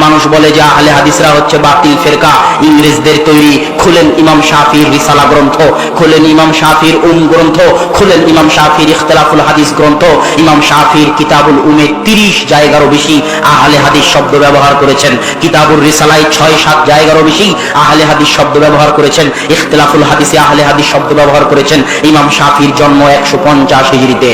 মানুষ বলে যে আহলে হাদিসরা হচ্ছে বাতিল ফিরকা, ইংরেজদের তৈরি। খুলেন ইমাম শাফির রিসালা গ্রন্থ, খুলেন ইমাম শাফির গ্রন্থ, খুলেন ইমাম শাফির ইখতিলাফুল হাদিস গ্রন্থ। ইমাম শাফির কিতাবুল উমে 30 জায়গারও বেশি আহলে হাদিস শব্দ ব্যবহার করেছেন। কিতাবুর রিসালায় 6-7 জায়গারও বেশি আহলে হাদিস শব্দ ব্যবহার করেছেন। ইখতিলাফুল হাদিসে আহলে হাদিস শব্দ ব্যবহার করেছেন। ইমাম শাফির জন্ম 150 হিজরিতে।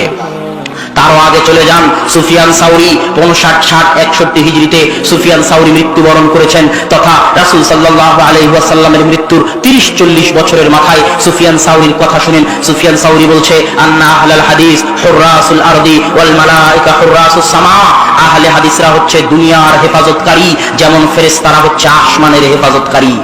তারও আগে চলে যান, সুফিয়ান সাউরি 59-60-61 হিজরিতে সুফিয়ান সাউরি মৃত্যুবরণ করেছেন, তথা রাসূল সাল্লাল্লাহু আলাইহি ওয়াসাল্লামের মৃত্যুর 30-40 বছরের মাথায় সুফিয়ান সাউরির কথা শুনেন। সুফিয়ান সাউরি বলছে, আন্না আহলাল হাদিস হুররাসুল আরদি ওয়াল মালায়েকা হুররাসুস সামা। আহলে হাদিসরা হচ্ছে দুনিয়ার হেফাজতকারী, যেমন ফেরেশতারা হচ্ছে আসমানের হেফাজতকারী।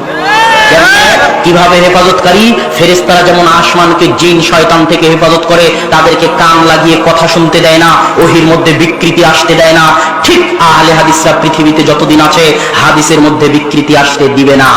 কিভাবে হেফাজতকারী? ফেরেশতারা যেমন আসমানকে জিন শয়তান থেকে হেফাজত করে, তাদেরকে কান লাগিয়ে কথা শুনতে দেয় না, ওহির মধ্যে বিকৃতি আসতে দেয় না, ঠিক আহলে হাদিসরা পৃথিবীতে যতদিন আছে হাদিসের মধ্যে বিকৃতি আসতে দিবে না।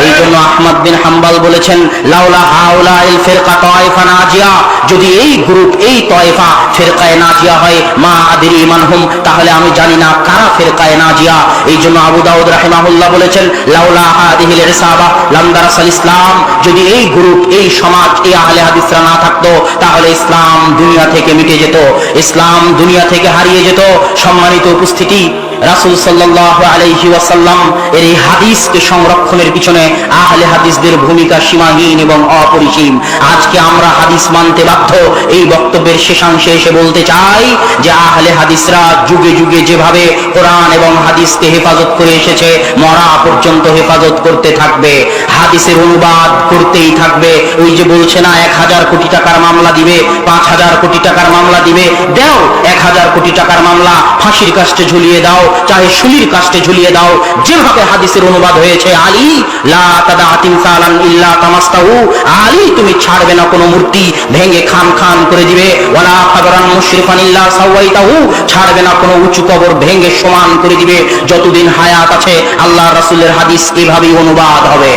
এই জন্য আহমদ বিন হাম্বল বলেছেন, লাউলা হাউলাইল ফিরকা তায়েফা নাজিয়া, যদি এই গ্রুপ এই তয়েফা ফিরকায়ে নাজিয়া হয়, মা আদরি মানহুম, তাহলে আমি জানি না কারা ফিরকায়ে নাজিয়া। এই জন্য আবু দাউদ রাহিমাহুল্লাহ বলেছেন, লাউলা হাদিহিল ইসাবা লাম দারাসাল ইসলাম, যদি এই গ্রুপ এই সমাজ এই আহলে হাদিসরা না থাকতো তাহলে ইসলাম দুনিয়া থেকে মিটে যেত, ইসলাম দুনিয়া থেকে হারিয়ে যেত। সম্মানিত উপস্থিতি, রাসূল সাল্লাল্লাহু আলাইহি ওয়াসাল্লাম এর এই হাদিসকে সংরক্ষণের পিছনে আহলে হাদিসদের ভূমিকা সীমাহীন এবং অপরিসীম। আজকে আমরা হাদিস মানতে বাধ্য। এই বক্তব্যের শেষাংশে এসে বলতে চাই যে আহলে হাদিসরা যুগে যুগে যেভাবে কোরআন এবং হাদিসকে হেফাজত করে এসেছে, মরা পর্যন্ত হেফাজত করতে থাকবে, হাদিসের অনুবাদ করতেই থাকবে। ওই যে বলছে না 1000 কোটি টাকার মামলা দিবে, 5000 কোটি টাকার মামলা দিবে, দাও 1000 কোটি টাকার মামলা, ফাঁসির কাস্টে ঝুলিয়ে দাও, চাহে শুলির কাস্টে ঝুলিয়ে দাও। যেভাবে হাদিসের অনুবাদ হয়েছে, আলী লা তাদা তিমসালান ইল্লা তামাস্তাহু, আলী তুমি ছাড়বে না কোনো মূর্তি, ভেঙে খান খান করে দিবে, ওয়ালা কাবরান মুশরিফান ইল্লা সাওয়াইতাহু, ছাড়বে না কোনো উঁচু কবর, ভেঙে সমান করে দিবে। যতদিন হায়াত আছে আল্লাহর রাসূলের হাদিস এভাবেই অনুবাদ হবে।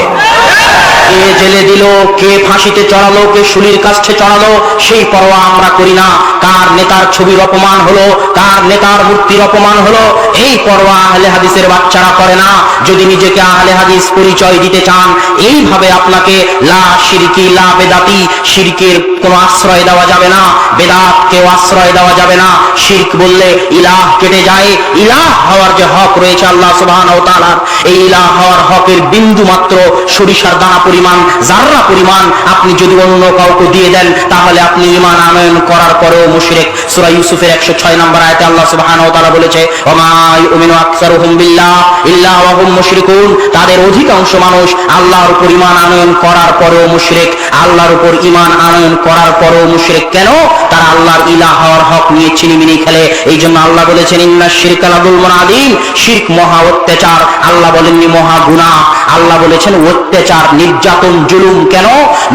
কে জেলে দিল, কে ফাঁসিতে চড়ালো, কে শুলির কাছে চড়ালো, সেই পরোয়া আমরা করি না। কার নেতার ছবির অপমান হলো, কার নেতার মূর্তির অপমান হলো, এই পরোয়া আহলে হাদিসের বাচ্চারা করে না। যদি নিজেকে আহলে হাদিস পরিচয় দিতে চান, এইভাবে আপনাকে লা শিরকি লা বেদাতি, শিরকের কোনো আশ্রয় দেওয়া যাবে না, বেদাতকেও আশ্রয় দেওয়া যাবে না। শিরক বললে ইলাহ কেটে যায়। ইলাহ হওয়ার যে হক রয়েছে আল্লাহ সুবহানাহু ওয়া তাআলার, এই ইলাহ হওয়ার হকের বিন্দু মাত্র, সরিষার দানা পরিমাণ, জাররা পরিমাণ আপনি যদি অন্য কাউকে দিয়ে দেন, তাহলে আপনি ঈমান আনয়ন করার পরেও মুশরিক। সূরা ইউসুফের 106 নম্বর আয়াতে আল্লাহ সুবহানাহু ওয়া তাআলা বলেছে, ওয়া মা ইউমিনু আকসারুহুম বিল্লাহ ইল্লা ওয়া হুম মুশরিকুন, তাদের অধিকাংশ মানুষ আল্লাহর উপর ঈমান আনয়ন করার পরেও মুশরিক, আল্লাহর উপর ঈমান আনয়ন করার পরেও মুশরিক। কেন? তারা আল্লাহর ইলাহ হওয়ার হক নিয়ে ছিনিমিনি খেলে। এই জন্য আল্লাহ বলেছেন, ইন্নাশ শিরকা লাযুলমুন আযীম, শিরক মহা অত্যাচার। আল্লাহ বলেননি মহা গুনাহ, আল্লাহ বলেছেন অত্যাচার, নির্যাতন, জুলুম। কেন?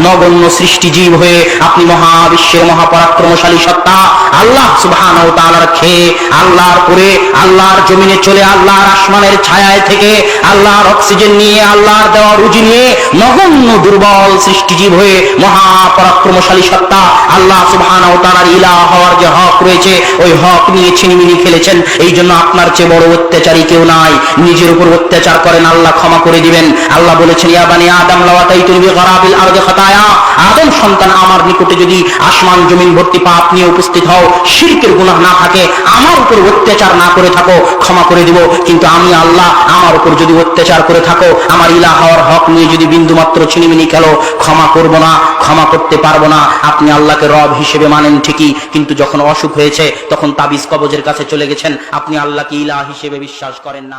নগণ্য সৃষ্টিজীব হয়ে আপনি মহাবিশ্বের মহাপরাক্রমশালী সত্তা আল্লাহ সুবহানাহু ওয়া তাআলার খেয়ে, আল্লাহর পরে, আল্লাহর জমিনে চলে, আল্লাহর আসমানের ছায়ায় থেকে, আল্লাহর অক্সিজেন নিয়ে, আল্লাহর দেওয়া রুজি নিয়ে নগণ্য দুর্বল সৃষ্টিজীব হয়ে মহাপরাক্রমশালী সত্তা আল্লাহ সুবহানাহু ওয়া তাআলার ইলাহ হওয়ার যে হক রয়েছে, ওই হক নিয়ে ছিনিমিনি খেলেছেন। এই জন্য আপনার চেয়ে বড় অত্যাচারী কেউ নাই। নিজের উপর অত্যাচার করেন, আল্লাহ ক্ষমা করে দিবেন। আল্লাহ বলেছেন, ইয়া বানি আদম লাউ আতাইতুনি বিগরাবিল আরদি খাতায়া, আদম সন্তান আমার নিকটে যদি আসমান জমিন ভর্তি পাপ নিয়ে উপস্থিত হও, শিরকের গুনাহ না থাকে, আমার উপর অত্যাচার না করে থাকো, ক্ষমা করে দিব। কিন্তু আমি আল্লাহ, আমার উপর যদি অত্যাচার করে থাকো, আমার ইলাহ হওয়ার হক নিয়ে যদি বিন্দুমাত্র ছিনিমিনি খেলো, ক্ষমা করব না, ক্ষমা করতে পারবো না। আপনি আল্লাহকে রব হিসেবে মানেন ঠিকই, কিন্তু যখন অসুখ হয়েছে তখন তাবিজ কবজের কাছে চলে গেছেন, আপনি আল্লাহকে ইলাহ হিসেবে বিশ্বাস করেন না।